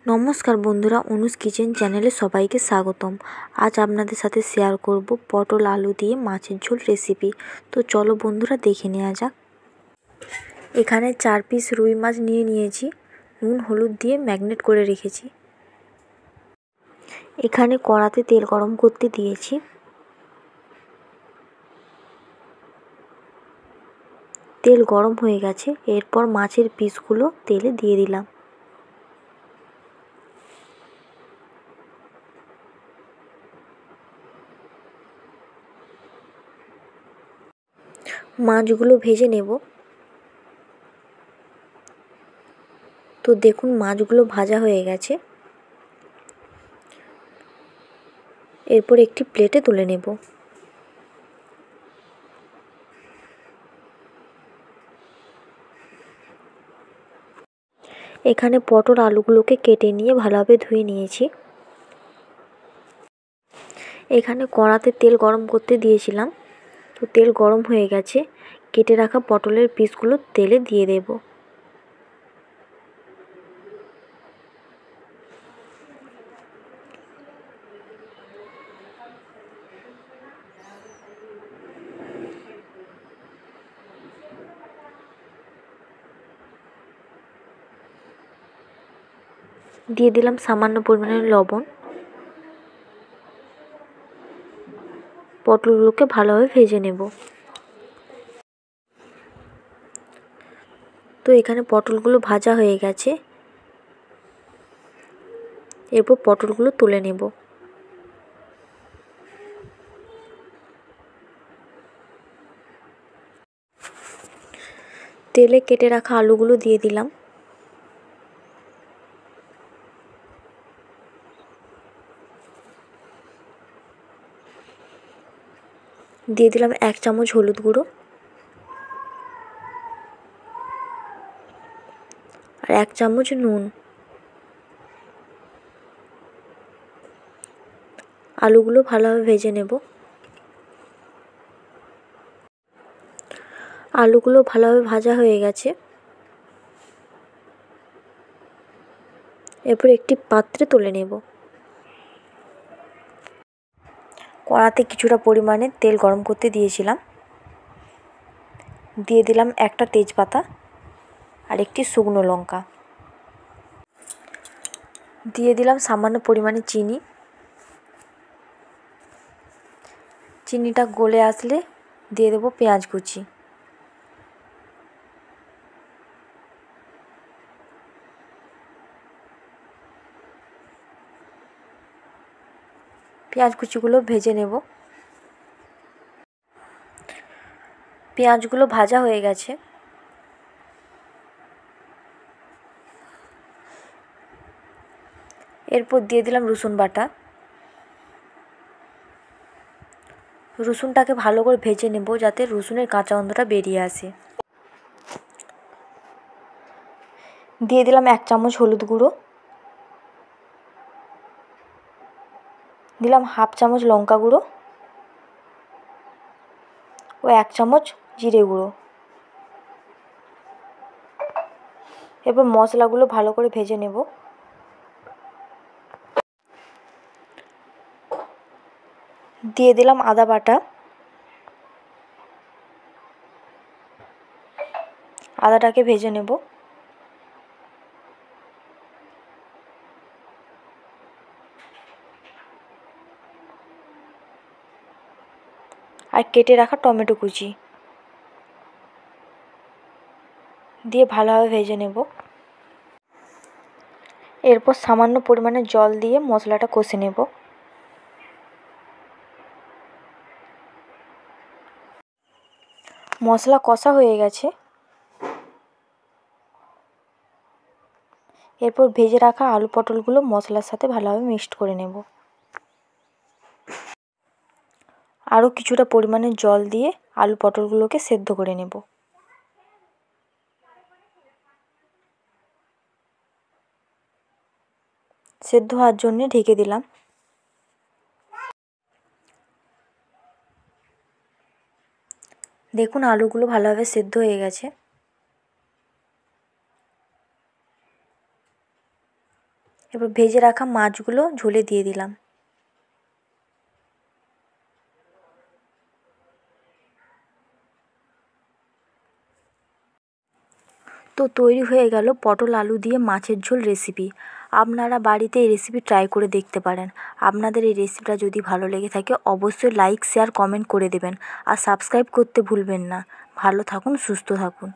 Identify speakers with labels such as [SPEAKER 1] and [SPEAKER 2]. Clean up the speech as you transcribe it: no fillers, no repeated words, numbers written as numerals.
[SPEAKER 1] নমস্কার বন্ধুরা, অনুজ কিচেন চ্যানেলে সবাইকে স্বাগতম। আজ আপনাদের সাথে শেয়ার করব পটল আলু দিয়ে মাছের ঝোল রেসিপি। তো চলো বন্ধুরা দেখে নেওয়া যাক। এখানে 4 পিস রুই মাছ নিয়ে নিয়েছি, নুন হলুদ দিয়ে ম্যারিনেট করে রেখেছি। এখানে কড়াতে তেল গরম করতে দিয়েছি। তেল গরম হয়ে গেছে, এরপর মাছের পিসগুলো তেলে দিয়ে দিলাম। মাছগুলো ভেজে নেব। তো দেখুন মাছগুলো ভাজা হয়ে গেছে। এরপর একটি প্লেটে তুলে নেব। এখানে পটল আলুগুলোকে কেটে নিয়ে ভালোভাবে ধুয়ে নিয়েছি। এখানে কড়াতে তেল গরম করতে দিয়েছিলাম। তো তেল গরম হয়ে গেছে, কেটে রাখা পটলের পিসগুলো তেলে দিয়ে দেব। দিয়ে দিলাম সামান্য পরিমাণে লবণ। পটলগুলোকে ভালোভাবে ভেজে নেব। তো এখানে পটলগুলো ভাজা হয়ে গেছে, এরপর পটলগুলো তুলে নেব। তেলে কেটে রাখা আলুগুলো দিয়ে দিলাম। দিয়ে দিলাম 1 চামচ হলুদ গুঁড়ো আর 1 চামচ নুন। আলুগুলো ভালোভাবে ভেজে নেব। আলুগুলো ভালোভাবে ভাজা হয়ে গেছে, এরপর একটি পাত্রে তুলে নেব। কড়াতে কিছুটা পরিমাণে তেল গরম করতে দিয়েছিলাম। দিয়ে দিলাম একটা তেজপাতা আর একটি শুকনো লঙ্কা। দিয়ে দিলাম সামান্য পরিমাণে চিনি। চিনিটা গলে আসলে দিয়ে দেব পেঁয়াজ কুচি। পেঁয়াজ কুচিগুলো ভেজে নেব। পেঁয়াজগুলো ভাজা হয়ে গেছে, এরপর দিয়ে দিলাম রসুন বাটা। রসুনটাকে ভালো করে ভেজে নেব যাতে রসুনের কাঁচা গন্ধটা বেরিয়ে আসে। দিয়ে দিলাম 1 চামচ হলুদ গুঁড়ো, দিলাম হাফ চামচ লঙ্কা গুঁড়ো ও 1 চামচ জিরে গুঁড়ো। এরপর মশলাগুলো ভালো করে ভেজে নেব। দিয়ে দিলাম আদা বাটা। আদাটাকে ভেজে নেব। আর কেটে রাখা টমেটো কুচি দিয়ে ভালোভাবে ভেজে নেব। এরপর সামান্য পরিমাণে জল দিয়ে মশলাটা কষে নেব। মশলা কষা হয়ে গেছে, এরপর ভেজে রাখা আলু পটলগুলো মশলার সাথে ভালোভাবে মিক্সড করে নেব। আরও কিছুটা পরিমাণে জল দিয়ে আলু পটলগুলোকে সেদ্ধ করে নেব। সেদ্ধ হওয়ার জন্য ঢেকে দিলাম। দেখুন আলুগুলো ভালোভাবে সেদ্ধ হয়ে গেছে। এবার ভেজে রাখা মাছগুলো ঝোলে দিয়ে দিলাম। তো তৈরি হয়ে গেল পটল আলু দিয়ে মাছের ঝোল রেসিপি। আপনারা বাড়িতে এই রেসিপি ট্রাই করে দেখতে পারেন। আপনাদের এই রেসিপিটা যদি ভালো লেগে থাকে অবশ্যই লাইক শেয়ার কমেন্ট করে দেবেন আর সাবস্ক্রাইব করতে ভুলবেন না। ভালো থাকুন, সুস্থ থাকুন।